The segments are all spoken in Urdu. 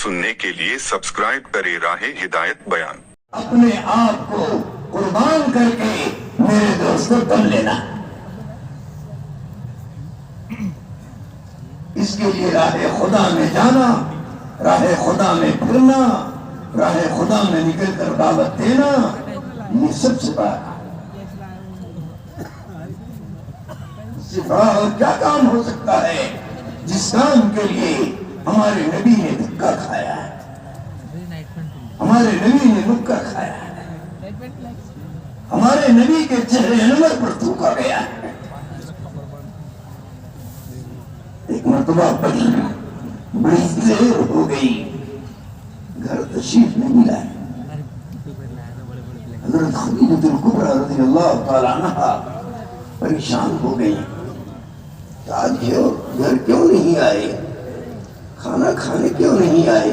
سننے کے لیے سبسکرائب کریں راہ ہدایت بیان۔ اپنے آپ کو قربان کر کے میرے دوستوں بن لینا، اس کے لیے راہ خدا میں جانا، راہ خدا میں پھرنا، راہ خدا میں نکل کر دعوت دینا، یہ سب سے بڑا اس سے بڑا اور کیا کام ہو سکتا ہے جس کام کے لیے ہمارے نبی نے دھکا کھایا ہے، ہمارے نبی نے مکہ کھایا ہے، ہمارے نبی کے چہرے انور پر تھوکا گیا ہے۔ ایک مرتبہ بڑی دیر ہو گئی، گھر تشریف نہیں لائے، حضرت خدیجہ الکبریٰ رضی اللہ تعالیٰ عنہا پریشان ہو گئی، آج گھر کیوں نہیں آئے، کھانا کھانے کیوں نہیں آئے،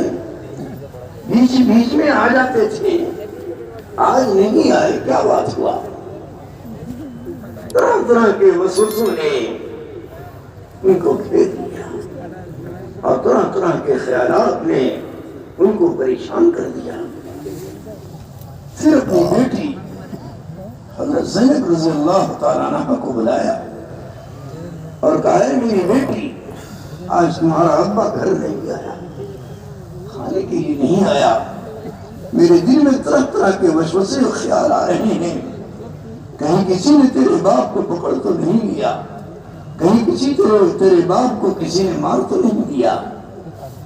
بیچ میں آ جاتے تھے، آج نہیں آئے، کیا بات ہوا؟ طرح طرح کے وسوسوں نے ان کو گھیر دیا اور طرح طرح کے خیالات نے ان کو پریشان کر دیا۔ پھر اپنی بیٹی حضرت زینب رضی اللہ تعالیٰ عنہ کو بلایا اور کہا ہے میری بیٹی، آج تمہارا ابا گھر نہیں آیا، کھانے کے لیے نہیں آیا، میرے دل میں طرح طرح کے وسوسے و خیال آ رہے ہیں، کہیں کسی نے تیرے باپ کو پکڑ تو نہیں لیا، کہیں کسی تیرے باپ کو کسی نے مار تو نہیں دیا،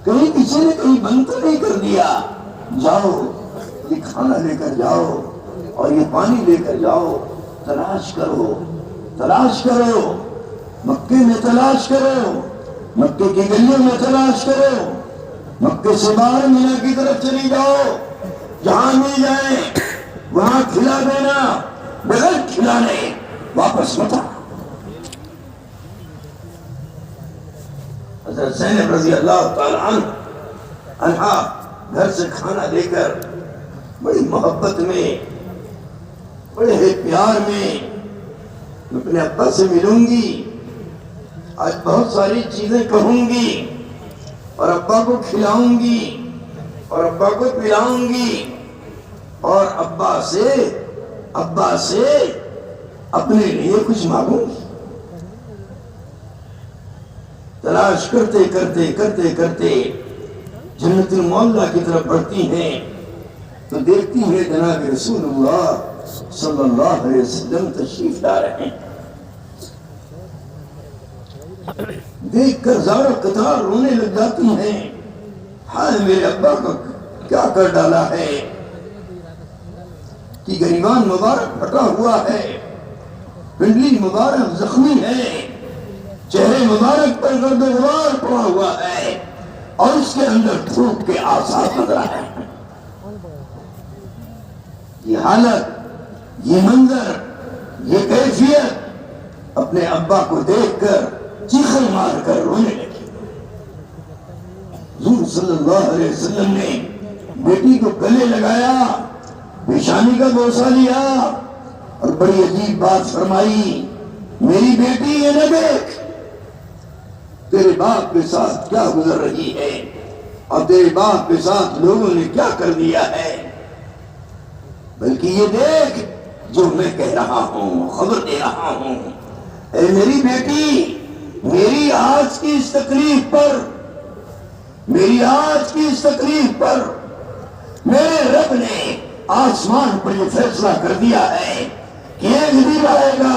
کہیں کسی نے کہیں بند تو نہیں کر دیا، جاؤ یہ کھانا لے کر جاؤ اور یہ پانی لے کر جاؤ، تلاش کرو، تلاش کرو، مکے میں تلاش کرو، مکے کی گلیوں میں تلاش کرو، مکے سے باہر مینا کی طرف چلی جاؤ، جہاں مل جائے وہاں کھلا دینا، بغیر کھلانے واپس مت آنا۔ حضرت زینب رضی اللہ تعالیٰ عنہ گھر سے کھانا لے کر بڑی محبت میں، بڑے پیار میں اپنے ابا سے ملوں گی، آج بہت ساری چیزیں کہوں گی اور ابا کو کھلاؤں گی اور ابا کو پلاؤں گی اور ابا سے اپنے لیے کچھ مانگوں گی۔ تلاش کرتے کرتے کرتے کرتے جنت المعلیٰ کی طرف بڑھتی ہیں تو دیکھتی ہیں جناب رسول اللہ صلی اللہ علیہ وسلم تشریف لا رہے ہیں، دیکھ کر زارہ قطار رونے لگ جاتی ہیں، ہائے میرے ابا کو کیا کر ڈالا ہے کہ گریبان مبارک پھٹا ہوا ہے، پنڈلی مبارک زخمی ہے، چہرے مبارک پر گرد و غبار پڑا ہوا ہے اور اس کے اندر تھوک کے آثار نظر آ رہے ہیں۔ یہ حالت، یہ منظر، یہ کیفیت اپنے ابا کو دیکھ کر چیخیں مار کر رونے لگی۔ حضور صلی اللہ علیہ وسلم نے بیٹی کو گلے لگایا، پیشانی کا بوسہ لیا اور بڑی عجیب بات فرمائی، میری بیٹی یہ نہ دیکھ تیرے باپ کے ساتھ کیا گزر رہی ہے اور تیرے باپ کے ساتھ لوگوں نے کیا کر دیا ہے، بلکہ یہ دیکھ جو میں کہہ رہا ہوں، خبر دے رہا ہوں۔ اے میری بیٹی، میری آج کی اس تکلیف پر، میری آج کی اس تکلیف پر میرے رب نے آسمان پر یہ فیصلہ کر دیا ہے کہ ایک دن آئے گا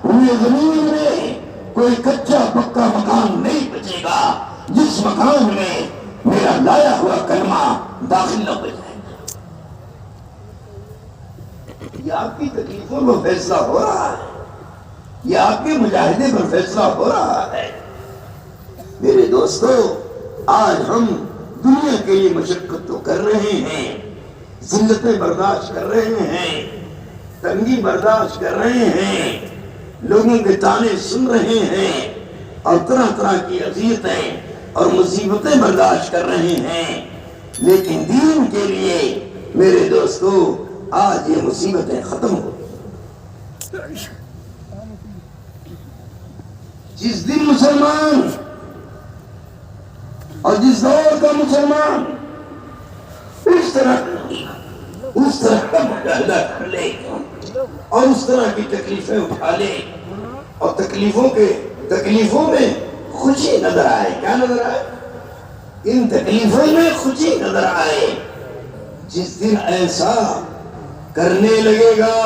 پوری زمین میں کوئی کچا پکا مکان نہیں بچے گا جس مکان میں میرا لایا ہوا کلمہ داخل نہ ہو جائے گا۔ یہ آپ کی تکلیفوں پر فیصلہ ہو رہا ہے، یہ آپ کے مجاہدے پر فیصلہ ہو رہا ہے۔ میرے دوستو، آج ہم دنیا کے لیے مشقت تو کر رہے ہیں، ذلتیں برداشت کر رہے ہیں، تنگی برداشت کر رہے ہیں، لوگوں کے طعنے سن رہے ہیں اور طرح طرح کی اذیتیں اور مصیبتیں برداشت کر رہے ہیں، لیکن دین کے لیے میرے دوستو آج یہ مصیبتیں ختم ہو۔ جس دن مسلمان اور جس دور کا مسلمان اس طرح کا مجاہدہ کر لے اور اس طرح کی تکلیفیں اٹھا لے اور تکلیفوں میں خوشی نظر آئے. کیا نظر آئے؟ ان تکلیفوں میں خوشی نظر آئے. جس دن ایسا کرنے لگے گا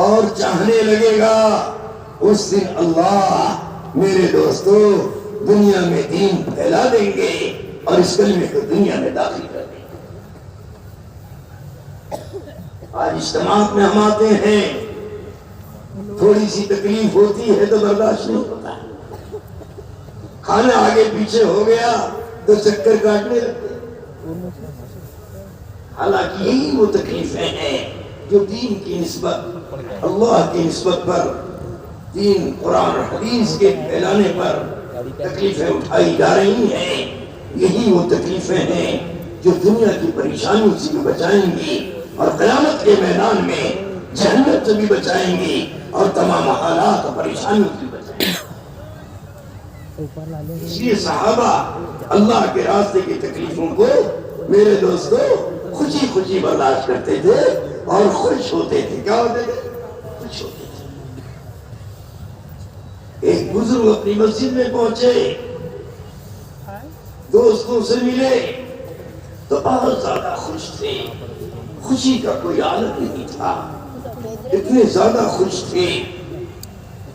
اور چاہنے لگے گا اس دن اللہ میرے دوستو دنیا میں دین پھیلا دیں گے اور اس کلمے کو دنیا میں داخل کر دیں گے. آج اجتماعات میں ہم آتے ہیں, تھوڑی سی تکلیف ہوتی ہے تو برداشت نہیں ہوتا, کھانا آگے پیچھے ہو گیا تو چکر کاٹنے لگتے. حالانکہ یہی وہ تکلیفیں ہیں جو دین کی نسبت, اللہ کی نسبت پر, دین قرآن اور حدیث کے پھیلانے پر تکلیفیں اٹھائی جا رہی ہیں. یہی وہ تکلیفیں ہیں جو دنیا کی پریشانیوں سے بھی بچائیں گی اور قیامت کے میدان میں جہنم سے بھی بچائیں گی اور تمام حالات اور پریشانیوں سے بھی بچائیں گی. اس لیے صحابہ اللہ کے راستے کی تکلیفوں کو میرے دوستو خوشی خوشی برداشت کرتے تھے اور خوش ہوتے تھے. کیا ہوتے تھے؟ خوش ہوتے تھے. ایک بزرگ اپنی مسجد میں پہنچے, دوستوں سے ملے تو بہت زیادہ خوش تھے. خوشی کا کوئی عالم نہیں تھا, اتنے زیادہ خوش تھے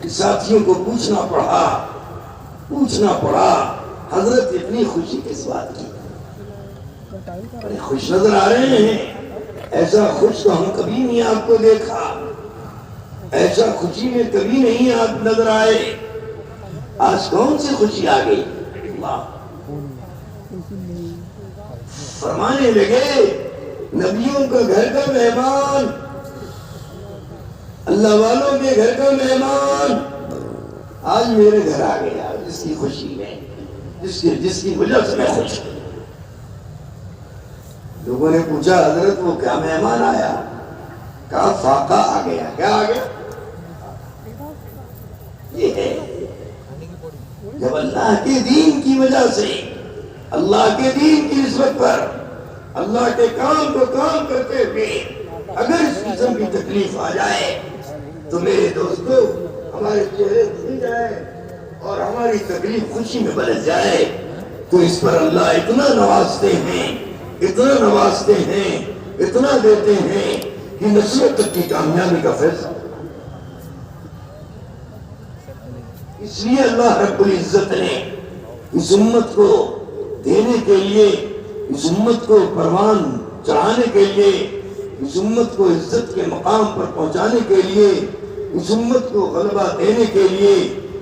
کہ ساتھیوں کو پوچھنا پڑا حضرت اتنی خوشی کس بات کی؟ خوش نظر آ رہے ہیں, ایسا خوش تو ہم کبھی نہیں آپ کو دیکھا, ایسا خوشی میں کبھی نہیں آپ نظر آئے. آج کون سی خوشی آ گئی؟ اللہ فرمانے لگے نبیوں کا گھر کا مہمان, اللہ والوں کے گھر کا مہمان آج میرے گھر آ گیا, جس کی خوشی میں جس کی وجہ سے میں خوش ہوں. لوگوں نے پوچھا حضرت وہ کیا مہمان آیا؟ کہا فاقہ آ گیا. کیا آ گیا؟ یہ ہے جب اللہ کے دین کی وجہ سے, اللہ کے دین کی نسبت پر, اللہ کے کام کو کام کرتے ہوئے اگر اس قسم کی تکلیف آ جائے تو میرے دوستو ہمارے چہرے کھل جائے اور ہماری تکلیف خوشی میں بدل جائے تو اس پر اللہ اتنا نوازتے ہیں, اتنا نوازتے ہیں, اتنا دیتے ہیں کہ نصیحت تک کی کامیابی کا فیصلہ. اس لیے اللہ رب العزت نے اس امت کو دینے کے لیے, اس امت کو پروان چڑھانے کے لیے, اس امت کو عزت کے مقام پر پہنچانے کے لیے, اس امت کو غلبہ دینے کے لیے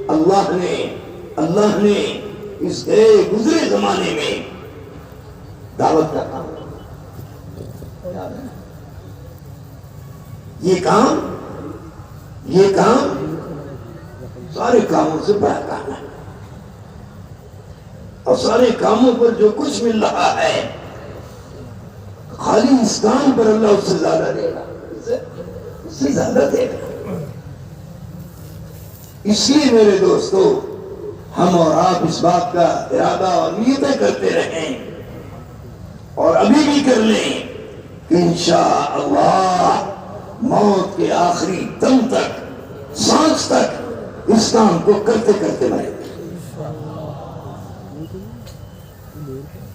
اللہ نے اس گئے گزرے زمانے میں دعوت کا کام. یہ کام سارے کاموں سے بڑا کام ہے اور سارے کاموں پر جو کچھ مل رہا ہے خالی اس کام پر اللہ اس سے زیادہ دے گا, اس سے زیادہ دے گا. اس لیے میرے دوستو ہم اور آپ اس بات کا ارادہ اور نیتیں کرتے رہیں اور ابھی بھی کر لیں کہ انشاءاللہ موت کے آخری دم تک, سانس تک اس کام کو کرتے کرتے مریں.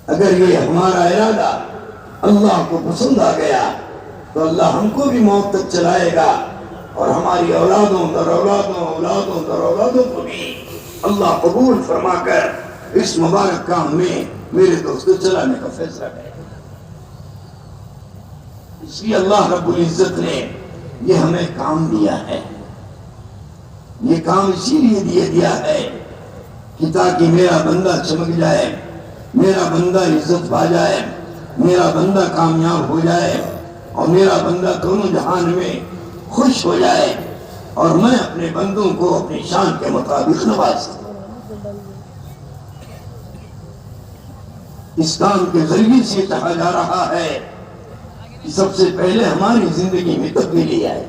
اگر یہ ہمارا ارادہ اللہ کو پسند آ گیا تو اللہ ہم کو بھی موت تک چلائے گا اور ہماری اولادوں در اولادوں کو بھی اللہ قبول فرما کر اس مبارک کام میں میرے دوستوں چلانے کا فیصلہ کرے. اس لیے اللہ رب العزت نے یہ ہمیں کام دیا ہے. یہ کام اسی لیے دیا ہے کہ تاکہ میرا بندہ چمک جائے, میرا بندہ عزت پا جائے, میرا بندہ کامیاب ہو جائے اور میرا بندہ دونوں جہان میں خوش ہو جائے اور میں اپنے بندوں کو اپنی شان کے مطابق نواز دوں. اس کام کے ذریعے سے کہا جا رہا ہے کہ سب سے پہلے ہماری زندگی میں تبدیلی آئے.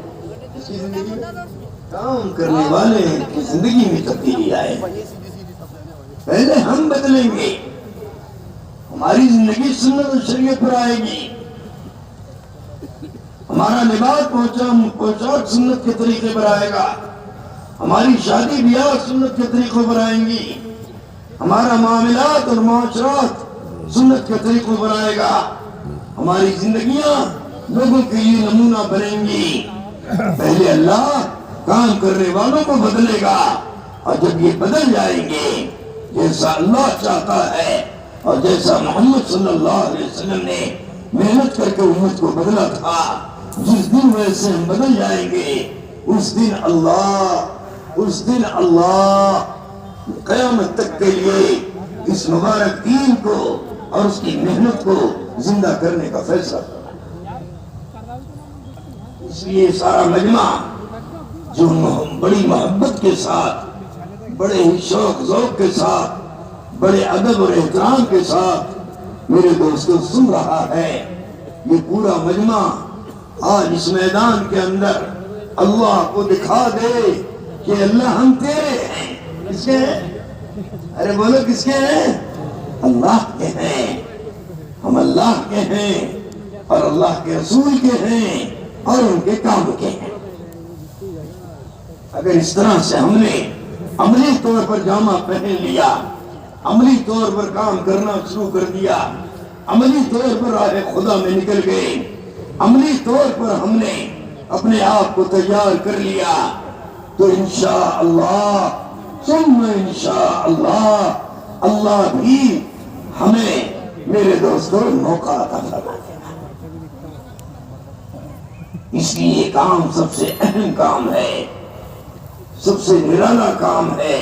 کام کرنے والے کی زندگی میں تبدیلی آئے. پہلے ہم بدلیں گے ہماری زندگی سنت و شریعت پر آئے گی، ہمارا لباس پوشاک سنت کے طریقے پر آئے گا، ہماری شادی بیاہ سنت کے طریقوں پر آئیں گی، ہمارا معاملات اور معاشرات سنت کے طریقوں پر آئے گا، ہماری زندگیاں لوگوں کے لیے نمونہ بنیں گی۔ پہلے اللہ کام کرنے والوں کو بدلے گا، اور جب یہ بدل جائیں گے جیسا اللہ چاہتا ہے اور جیسا محمد صلی اللہ علیہ وسلم نے محنت کر کے امت کو بدلا تھا، جس دن ویسے ہم بدل جائیں گے اس دن اللہ قیامت تک کے لیے اس مبارک دین کو اور اس کی محنت کو زندہ کرنے کا فیصلہ کرنا۔ اس لیے سارا مجمع جو بڑی محبت کے ساتھ، بڑے ہی شوق ذوق کے ساتھ، بڑے ادب اور احترام کے ساتھ میرے دوستوں سن رہا ہے، یہ پورا مجمع آج اس میدان کے اندر اللہ کو دکھا دے کہ اللہ ہم تیرے ہیں۔ کس کے ہیں؟ ارے بولو کس کے ہیں؟ اللہ کے ہیں، ہم اللہ کے ہیں اور اللہ کے رسول کے ہیں اور ان کے کام کے ہیں۔ اگر اس طرح سے ہم نے عملی طور پر جامہ پہن لیا، عملی طور پر کام کرنا شروع کر دیا، عملی طور پر راہ خدا میں نکل گئے، عملی طور پر ہم نے اپنے آپ کو تیار کر لیا، تو انشاءاللہ ثم انشاءاللہ اللہ بھی ہمیں میرے دوستوں موقع عطا فرما دے گا۔ اس لیے یہ کام سب سے اہم کام ہے، سب سے نرالا کام ہے،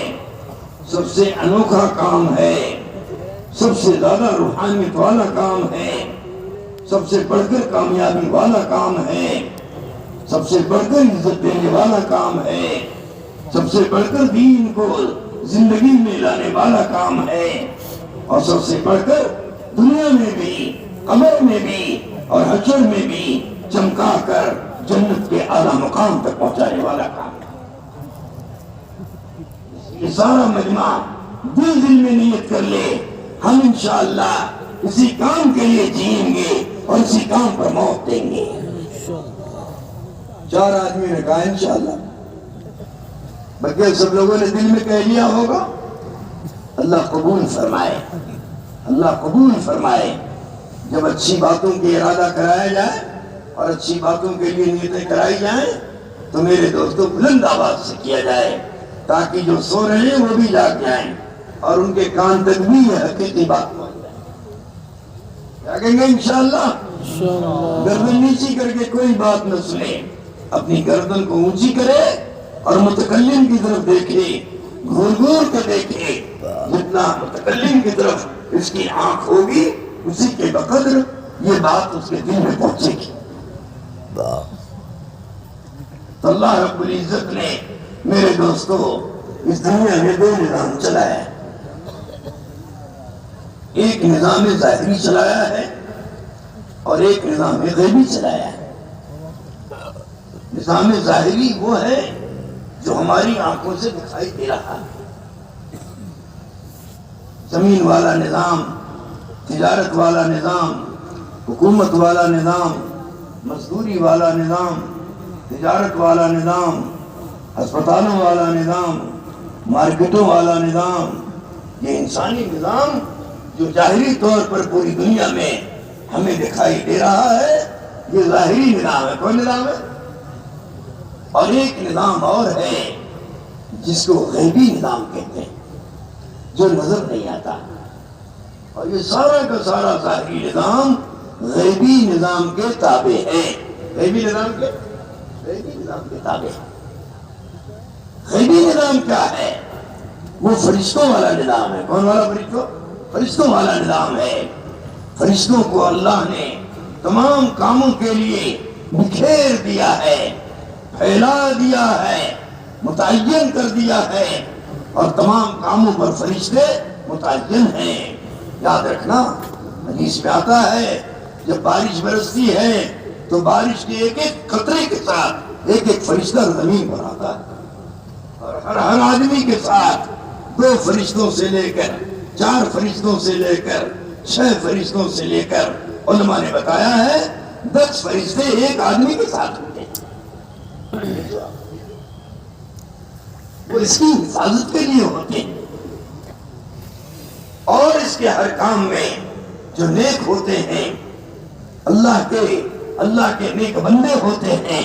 سب سے انوکھا کام ہے، سب سے زیادہ روحانیت والا کام ہے، سب سے بڑھ کر کامیابی والا کام ہے، سب سے بڑھ کر عزت دینے والا کام ہے، سب سے بڑھ کر دین کو زندگی میں لانے والا کام ہے، اور سب سے بڑھ کر دنیا میں بھی، قبر میں بھی اور حشر میں بھی چمکا کر جنت کے اعلیٰ مقام تک پہنچانے والا کام ہے۔ یہ سارا مجمع دل میں نیت کر لے، ہم انشاءاللہ اسی کام کے لیے جئیں گے اور اسی کام پر موت دیں گے۔ 4 آدمی نے کہا انشاءاللہ، بلکہ سب لوگوں نے دل میں کہہ لیا ہوگا۔ اللہ قبول فرمائے، اللہ قبول فرمائے۔ جب اچھی باتوں کی ارادہ کرایا جائے اور اچھی باتوں کے لیے نیتیں کرائی جائیں تو میرے دوستوں بلند آواز سے کیا جائے، تاکہ جو سو رہے ہیں وہ بھی جاگ جائیں اور ان کے کان تک بھی یہ حقیقی بات پہنچ جائے۔ کیا کہیں گے انشاءاللہ؟ گردن نیچی کر کے کوئی بات نہ سنے، اپنی گردن کو اونچی کرے اور متکلم کی طرف دیکھے، گھور گھور کے دیکھے۔ جتنا متکلم کی طرف اس کی آنکھ ہوگی اسی کے بقدر یہ بات اس کے دل میں پہنچے گی۔ تو اللہ رب العزت نے میرے دوستو اس دنیا میں 2 نظام چلایا ہے، ایک نظام ظاہری چلایا ہے اور ایک نظام غیبی چلایا ہے۔ نظام ظاہری وہ ہے جو ہماری آنکھوں سے دکھائی دے رہا ہے، زمین والا نظام، تجارت والا نظام، حکومت والا نظام، مزدوری والا نظام، تجارت والا نظام، ہسپتالوں والا نظام، مارکیٹوں والا نظام، یہ انسانی نظام جو ظاہری طور پر پوری دنیا میں ہمیں دکھائی دے رہا ہے، یہ ظاہری نظام ہے۔ کون نظام ہے؟ اور ایک نظام اور ہے جس کو غیبی نظام کہتے ہیں، جو نظر نہیں آتا، اور یہ سارا کا سارا ظاہری نظام غیبی نظام کے تابع ہے۔ غیبی نظام کے تابع ہے۔ غیبی نظام کیا ہے؟ وہ فرشتوں والا نظام ہے۔ کون والا؟ فرشتوں والا نظام ہے۔ فرشتوں کو اللہ نے تمام کاموں کے لیے بکھیر دیا ہے، پھیلا دیا ہے، متعین کر دیا ہے، اور تمام کاموں پر فرشتے متعین ہیں۔ یاد رکھنا، حدیث میں آتا ہے جب بارش برستی ہے تو بارش کے ایک ایک قطرے کے ساتھ ایک ایک فرشتہ زمین پر آتا ہے، اور ہر آدمی کے ساتھ 2 فرشتوں سے لے کر 4 فرشتوں سے لے کر 6 فرشتوں سے لے کر علماء نے بتایا ہے 10 فرشتے ایک آدمی کے ساتھ ہوتے ہیں، وہ اس کی حفاظت کے لیے ہوتے ہیں، اور اس کے ہر کام میں جو نیک ہوتے ہیں، اللہ کے نیک بندے ہوتے ہیں،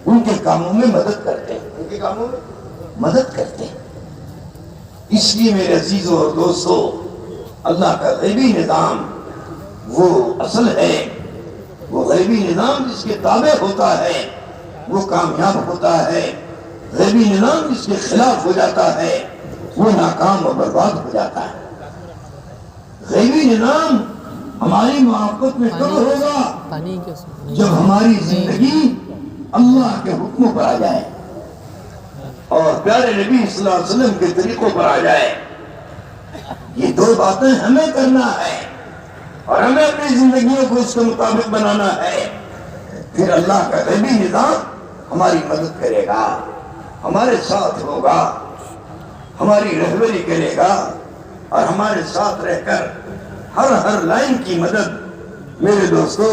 ان کے کاموں میں مدد کرتے ہیں، ان کے کاموں میں مدد کرتے ہیں۔ اس لیے میرے عزیزوں اور دوستوں، اللہ کا غیبی نظام وہ اصل ہے، وہ غیبی نظام جس کے تابع ہوتا ہے وہ کامیاب ہوتا ہے، غیبی نظام جس کے خلاف ہو جاتا ہے وہ ناکام اور برباد ہو جاتا ہے۔ غیبی نظام ہماری محبت میں کب ہوگا؟ جب ہماری زندگی اللہ کے حکموں پر آ جائے اور پیارے نبی صلی اللہ علیہ وسلم کے طریقوں پر آ جائے۔ یہ 2 باتیں ہمیں کرنا ہے اور ہمیں اپنی زندگیوں کو اس کے مطابق بنانا ہے، پھر اللہ کا غیبی نظام ہماری مدد کرے گا، ہمارے ساتھ ہوگا، ہماری رہبری کرے گا اور ہمارے ساتھ رہ کر ہر لائن کی مدد میرے دوستو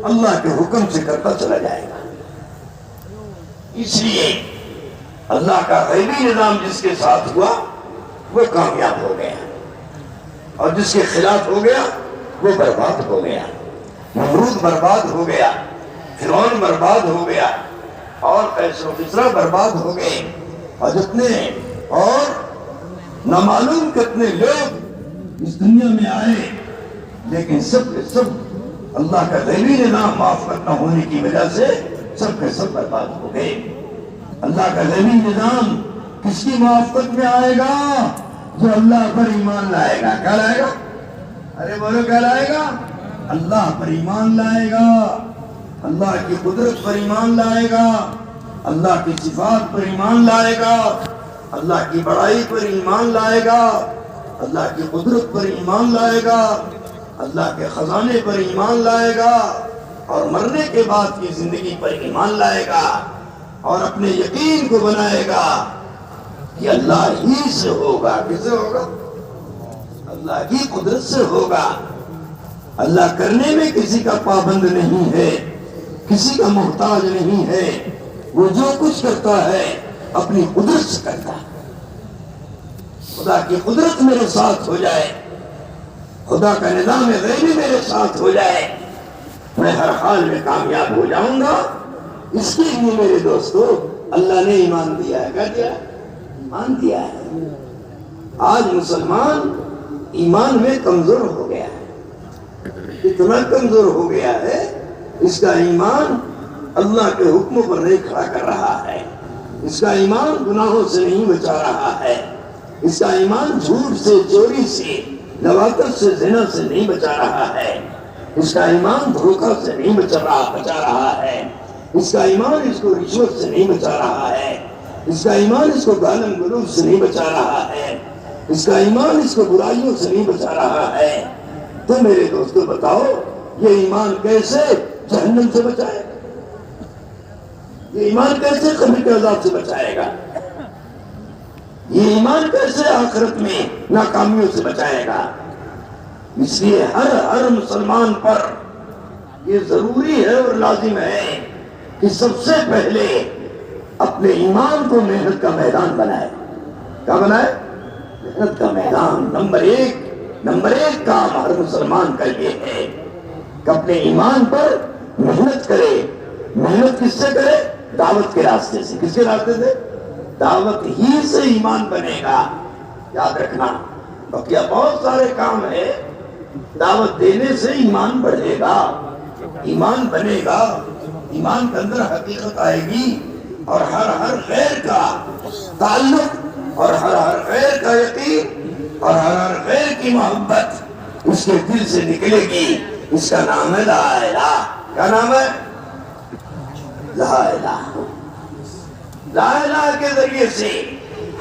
اللہ کے حکم سے کرتا چلا جائے گا۔ اس لیے اللہ کا غیبی نظام جس کے ساتھ ہوا وہ کامیاب ہو گیا اور جس کے خلاف ہو گیا وہ برباد ہو گیا۔ نمرود برباد ہو گیا، فرعون برباد ہو گیا اور قیس و کسریٰ برباد ہو گئے، اور جتنے اور نامعلوم کتنے لوگ اس دنیا میں آئے، لیکن سب کے سب اللہ کا غیبی نظام معاف کرنا ہونے کی وجہ سے سب کے سب برباد ہو گئے۔ اللہ کا غیبی نظام کس کی موافقت میں آئے گا؟ جو اللہ پر ایمان لائے گا۔ کیا لائے گا؟ ارے بولو کیا لائے گا؟ اللہ پر ایمان لائے گا، اللہ کی قدرت پر ایمان لائے گا، اللہ کی صفات پر ایمان لائے گا، اللہ کی بڑائی پر ایمان لائے گا، اللہ کی قدرت پر ایمان لائے گا، اللہ کے خزانے پر ایمان لائے گا، اور مرنے کے بعد کی زندگی پر ایمان لائے گا، اور اپنے یقین کو بنائے گا کہ اللہ ہی سے ہوگا۔ کس سے ہوگا؟ اللہ کی قدرت سے ہوگا۔ اللہ کرنے میں کسی کا پابند نہیں ہے، کسی کا محتاج نہیں ہے، وہ جو کچھ کرتا ہے اپنی قدرت سے کرتا ہے۔ خدا کی قدرت میرے ساتھ ہو جائے، خدا کا نظام غیبی میرے ساتھ ہو جائے، میں ہر حال میں کامیاب ہو جاؤں گا۔ اس کے لیے میرے دوستو اللہ نے ایمان دیا ہے۔ کیا دیا؟ ایمان دیا ہے۔ آج مسلمان ایمان میں کمزور ہو گیا ہے، اتنا کمزور ہو گیا ہے اس کا ایمان اللہ کے حکموں پر نہیں کھڑا کر رہا ہے، اس کا ایمان گناہوں سے نہیں بچا رہا ہے، اس کا ایمان جھوٹ سے، چوری سے، لواطت سے، زنا سے نہیں بچا رہا ہے، اس کا ایمان دھوکہ سے نہیں بچا رہا ہے، اس کا ایمان اس کو رشوت سے نہیں بچا رہا ہے، اس کا ایمان اس کو گالم گلوچ سے نہیں بچا رہا ہے، اس کا ایمان اس کو برائیوں سے نہیں بچا رہا ہے۔ تو میرے دوستو بتاؤ یہ ایمان کیسے جہنم سے بچائے گا؟ یہ ایمان کیسے قبر کے عذاب سے بچائے گا؟ یہ ایمان کیسے آخرت میں ناکامیوں سے بچائے گا؟ اس لیے ہر مسلمان پر یہ ضروری ہے اور لازم ہے کہ سب سے پہلے اپنے ایمان کو محنت کا میدان بنائے۔ کیا بنائے؟ محنت کا میدان۔ نمبر ایک کام ہر مسلمان کا یہ ہے کہ اپنے ایمان پر محنت کرے۔ محنت کس سے کرے؟ دعوت کے راستے سے۔ کس کے راستے سے؟ دعوت ہی سے ایمان بنے گا، یاد رکھنا۔ بقیہ بہت سارے کام ہے، دعوت دینے سے ایمان بڑھے گا، ایمان بنے گا، ایمان کے اندر حقیقت آئے گی، اور ہر خیر کا تعلق اور ہر خیر کا یقین اور ہر خیر کی محبت اس کے دل سے نکلے گی۔ اس کا نام ہے لا الہ۔ کیا نام ہے؟ لا الہ۔ لا الہ کے ذریعے سے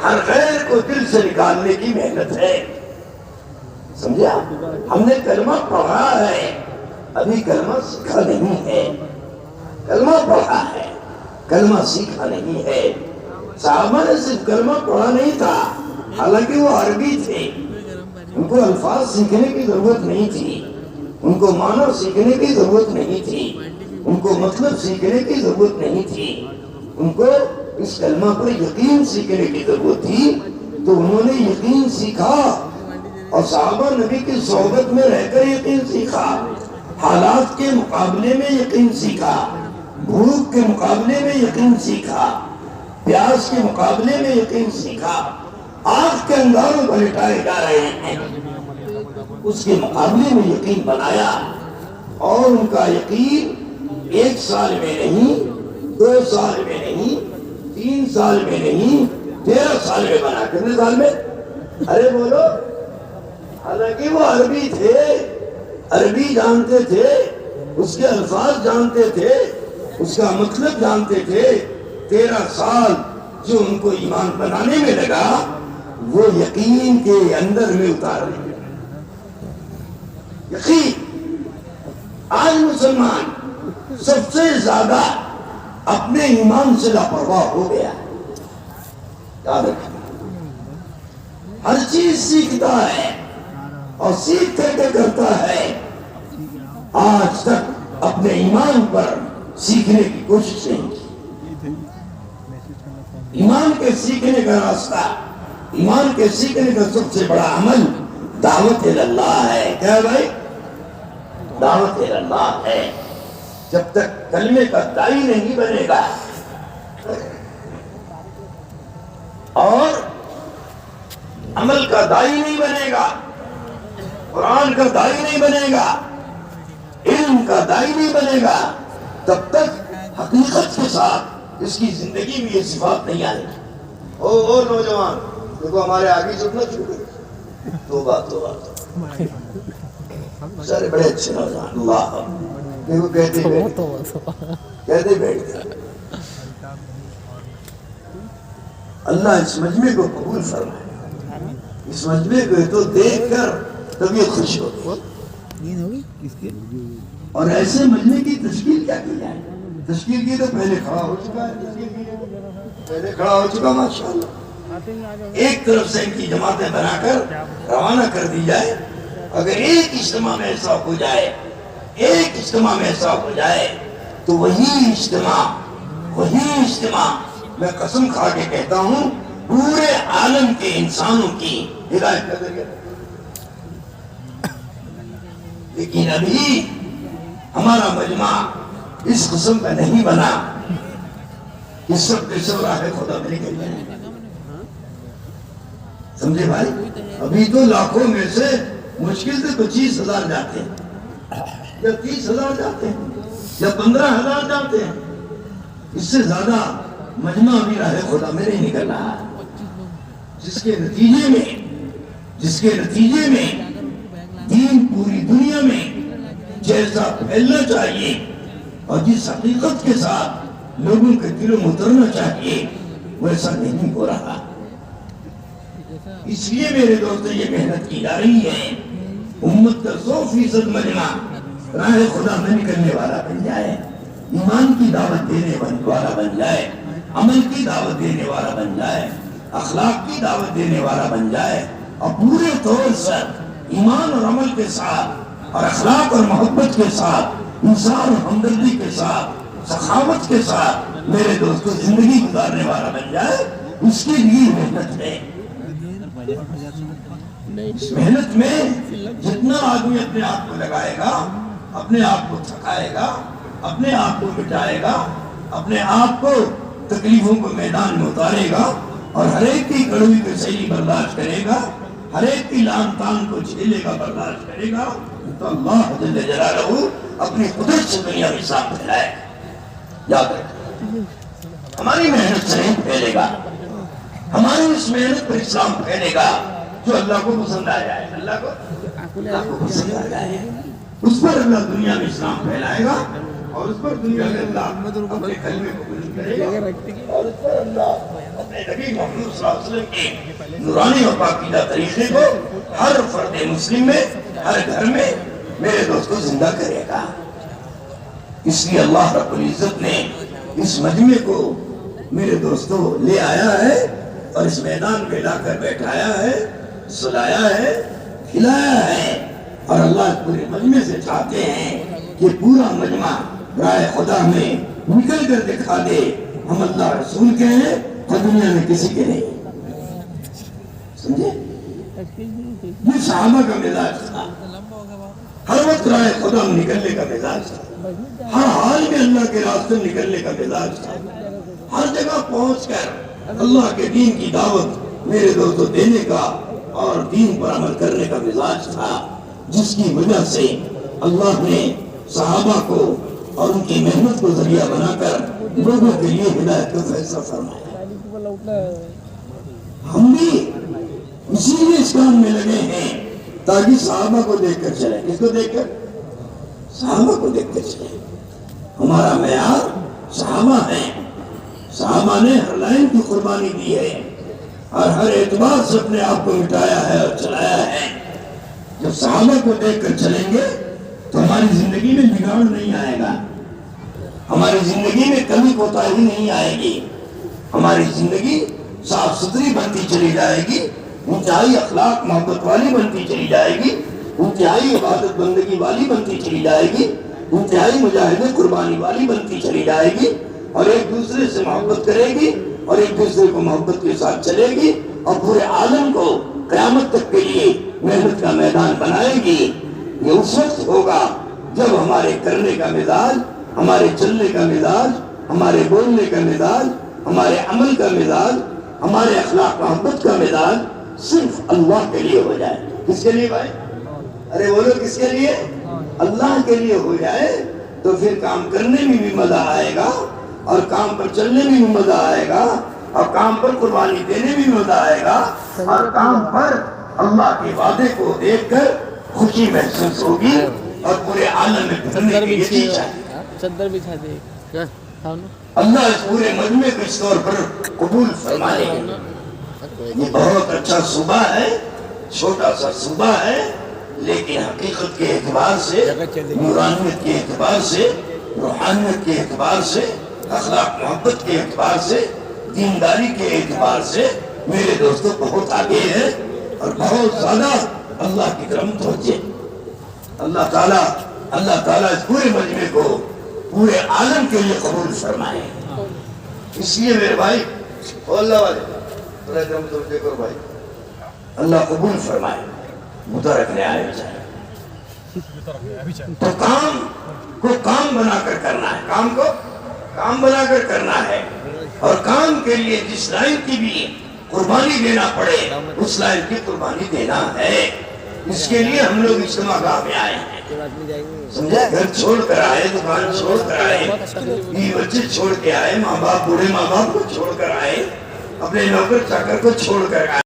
ہر خیر کو دل سے نکالنے کی محنت ہے۔ سمجھا؟ ہم نے کلمہ پڑھا ہے، ابھی کلمہ سیکھا نہیں ہے۔ کلمہ پڑھا ہے، کلمہ سیکھا نہیں ہے۔ صحابہ نے صرف کلمہ پڑھا نہیں تھا، حالانکہ وہ عربی تھے، ان کو الفاظ سیکھنے کی ضرورت نہیں تھی، ان کو معنی سیکھنے کی ضرورت نہیں تھی، ان کو مطلب سیکھنے کی ضرورت نہیں تھی، ان کو اس کلمہ پر یقین سیکھنے کی ضرورت تھی۔ تو انہوں نے یقین سیکھا، اور صحابہ نبی کی صحبت میں رہ کر یقین سیکھا، حالات کے مقابلے میں یقین سیکھا، بھوک کے مقابلے میں یقین سیکھا، پیاس کے مقابلے میں یقین سیکھا، آنکھ کے انگاروں پر لٹائے جا رہے ہیں، اس کے مقابلے میں یقین بنایا، اور ان کا یقین 1 سال میں نہیں، 2 سال میں نہیں، 3 سال میں نہیں، 13 سال میں بنا۔ کتنے سال میں؟ ارے بولو۔ حالانکہ وہ عربی تھے، عربی جانتے تھے، اس کے الفاظ جانتے تھے، اس کا مطلب جانتے تھے۔ 13 سال جو ان کو ایمان بنانے میں لگا، وہ یقین کے اندر میں اتارنے میں لگا۔ یقین۔ آج مسلمان سب سے زیادہ اپنے ایمان سے لاپرواہ ہو گیا۔ یاد رکھنا، ہر چیز سیکھتا ہے اور سیکھ کر کے کرتا ہے، آج تک اپنے ایمان پر سیکھنے کی کوشش نہیں کی۔ ایمان کے سیکھنے کا راستہ، ایمان کے سیکھنے کا سب سے بڑا عمل دعوت اللہ ہے۔ کیا بھائی؟ دعوت اللہ ہے۔ جب تک کلمے کا داعی نہیں بنے گا اور عمل کا داعی نہیں بنے گا، قرآن کا داعی نہیں بنے گا، علم کا داعی نہیں بنے گا، تب تک حقیقت کے ساتھ اس کی زندگی میں یہ صفات نہیں آئے گی۔ او نوجوان دیکھو، ہمارے آگے جھکنا شروع کرو۔ توبہ توبہ توبہ، سارے بڑے اچھے نوجوان، اللہ دیکھو کہتے بیٹھ گئے۔ اللہ اس مجمع کو قبول فرمائے، اس مجمع کو تو دیکھ کر طبیعت خوش ہوگی۔ اور ایسے مجمع کی تشکیل کیا کی جائے؟ تشکیل کی تو پہلے کھڑا ہو چکا ہے، پہلے کھڑا ہو چکا ماشاءاللہ۔ ایک طرف سے ان کی جماعتیں بنا کر روانہ کر دی جائے۔ اگر ایک اجتماع میں ایسا ہو جائے، ایک اجتماع میں ایسا ہو جائے، تو وہی اجتماع میں قسم کھا کے کہتا ہوں پورے عالم کے انسانوں کی ہدایت کا ذریعہ۔ لیکن ابھی ہمارا مجمع اس قسم کا نہیں بنا کہ سب کے سب راہ خدا میں نکل جائیں۔ سمجھے بھائی؟ ابھی تو لاکھوں میں سے مشکل سے 25,000 جاتے ہیں، یا 30,000 جاتے ہیں، یا 15,000 جاتے ہیں۔ اس سے زیادہ مجمع بھی راہ خدا میں نہیں نکل رہا، جس کے نتیجے میں دین پوری دنیا میں جیسا پھیلنا چاہیے اور جس حقیقت کے ساتھ لوگوں کے دلوں میں اترنا چاہیے، ویسا نہیں ہو رہا۔ اس لیے میرے دوستو یہ محنت کی جا رہی ہے، امت کا 100% مجمع راہ خدا میں نکلنے والا بن جائے، ایمان کی دعوت دینے والا بن جائے، عمل کی دعوت دینے والا بن جائے، اخلاق کی دعوت دینے والا بن جائے، اور پورے طور سے ایمان اور عمل کے ساتھ اور اخلاق اور محبت کے ساتھ، انسان اور ہمدردی کے ساتھ، سخاوت کے ساتھ میرے دوستو زندگی گزارنے والا بن جائے۔ اس کے لیے محنت ہے۔ اس محنت میں جتنا آدمی اپنے آپ کو لگائے گا، اپنے آپ کو تھکائے گا، اپنے آپ کو مٹائے گا، اپنے آپ کو تکلیفوں کو میدان میں اتارے گا، اور ہر ایک کی کڑوی کو صحیح برداشت کرے گا، ہر ایک کی لان تان کو جھیلے گا، برداشت کرے گا، تو اللہ جل جلالہ اپنی قدرت سے دنیا میں اسلام پھیلائے گا۔ یاد رکھیں، ہماری محنت سے نہیں پھیلے گا، ہماری اس محنت پر اسلام پھیلے گا جو اللہ کو پسند آ جائے، اللہ کو پسند آ جائے، اس پر اللہ دنیا میں اسلام پھیلائے گا، اور اس پر دنیا میں اللہ اپنے کلمے کو بلند کرے گا، اور اس پر اللہ اپنے نبی محمد صلی اللہ علیہ وسلم کے نورانی اور پاکیزہ طریقے کو ہر فرد مسلم میں، ہر گھر میں میرے دوستو زندہ کرے گا۔ اس لیے اللہ رب العزت نے اس مجمع کو میرے دوستو لے آیا ہے، اور اس میدان میں لا کر بیٹھایا ہے، سلایا ہے، کھلایا ہے، اور اللہ اس پورے مجمع سے چاہتے ہیں کہ پورا مجمع رائے خدا میں نکل کر دکھا دے ہم اللہ رسول کے ہیں اور دنیا میں کسی کے نہیں. سمجھے؟ یہ صحابہ کا مزاج تھا، ہر وقت رائے خدا میں نکلنے کا مزاج تھا، ہر حال میں اللہ کے راستے میں نکلنے کا مزاج تھا، ہر جگہ پہنچ کر اللہ کے دین کی دعوت میرے دوستوں دینے کا اور دین پر عمل کرنے کا مزاج تھا، جس کی وجہ سے اللہ نے صحابہ کو اور ان کی محنت کو ذریعہ بنا کر لوگوں کے لیے ہدایت کا فیصلہ فرمایا. ہم بھی اسی لیے اس کام میں لگے ہیں تاکہ صحابہ کو دیکھ کر چلیں. کس کو دیکھ کر؟ صحابہ کو دیکھ کر چلیں. ہمارا معیار صحابہ ہیں. صحابہ نے ہر لائن کی قربانی دی ہے اور ہر اعتبار سے اپنے آپ کو مٹایا ہے اور چلایا ہے. جب صحابہ کو دیکھ کر چلیں گے تو ہماری زندگی میں بگاڑ نہیں آئے گا، ہماری زندگی میں کمی کوتاہی نہیں آئے گی، ہماری زندگی صاف ستھری بنتی چلی جائے گی، انتہائی اخلاق محبت والی بنتی چلی جائے گی، انتہائی عبادت بندگی والی بنتی چلی جائے گی، انتہائی مجاہدے قربانی والی بنتی چلی جائے گی، اور ایک دوسرے سے محبت کرے گی اور ایک دوسرے کو محبت کے ساتھ چلے گی اور پورے عالم کو قیامت تک کے لیے محنت کا میدان بنائے گی. یہ اس وقت ہوگا جب ہمارے کرنے کا مزاج، ہمارے چلنے کا مزاج، ہمارے بولنے کا مزاج، ہمارے عمل کا مزاج، ہمارے اخلاق محبت کا مزاج صرف اللہ کے لیے ہو جائے. کس کے لیے بھائی؟ ارے بولو کس کے لیے؟ اللہ کے لیے ہو جائے تو پھر کام کرنے میں بھی مزہ آئے گا اور کام پر چلنے میں بھی مزہ آئے گا اور کام پر قربانی دینے میں بھی مزہ آئے گا اور کام پر اللہ کے وعدے کو دیکھ کر خوشی محسوس ہوگی اور پورے عالم میں پھرنے کی یہ چیز چاہیے. چادر بچھا دے. اللہ اس پورے مجمع کو اس طور پر قبول فرما لے. یہ بہت اچھا صوبہ ہے، چھوٹا سا صوبہ ہے، لیکن حقیقت کے اعتبار سے، نورانیت کے اعتبار سے، روحانیت کے اعتبار سے، اخلاق محبت کے اعتبار سے، دینداری کے اعتبار سے میرے دوستوں بہت آگے ہے اور بہت زیادہ اللہ کی طرف متوجہ. اللہ تعالیٰ اس پورے مجمع کو پورے عالم کے لیے قبول فرمائے. اس لیے میرے بھائی اللہ والے دیکھو بھائی، اللہ قبول فرمائے. مدعا رکھنے آئے بچائے تو کام کو کام بنا کر کرنا ہے، کام کو کام بنا کر کرنا ہے اور کام کے لیے جس لائن کی بھی قربانی دینا پڑے اس لائن کی قربانی دینا ہے. اس کے لیے ہم لوگ اجتماع گاہ میں آئے ہیں. سمجھے؟ گھر چھوڑ کر آئے، دکان چھوڑ کر آئے، بیوی بچے چھوڑ کے آئے، ماں باپ بوڑھے ماں باپ کو چھوڑ کر آئے، اپنے نوکر چاکر کو چھوڑ کر آئے.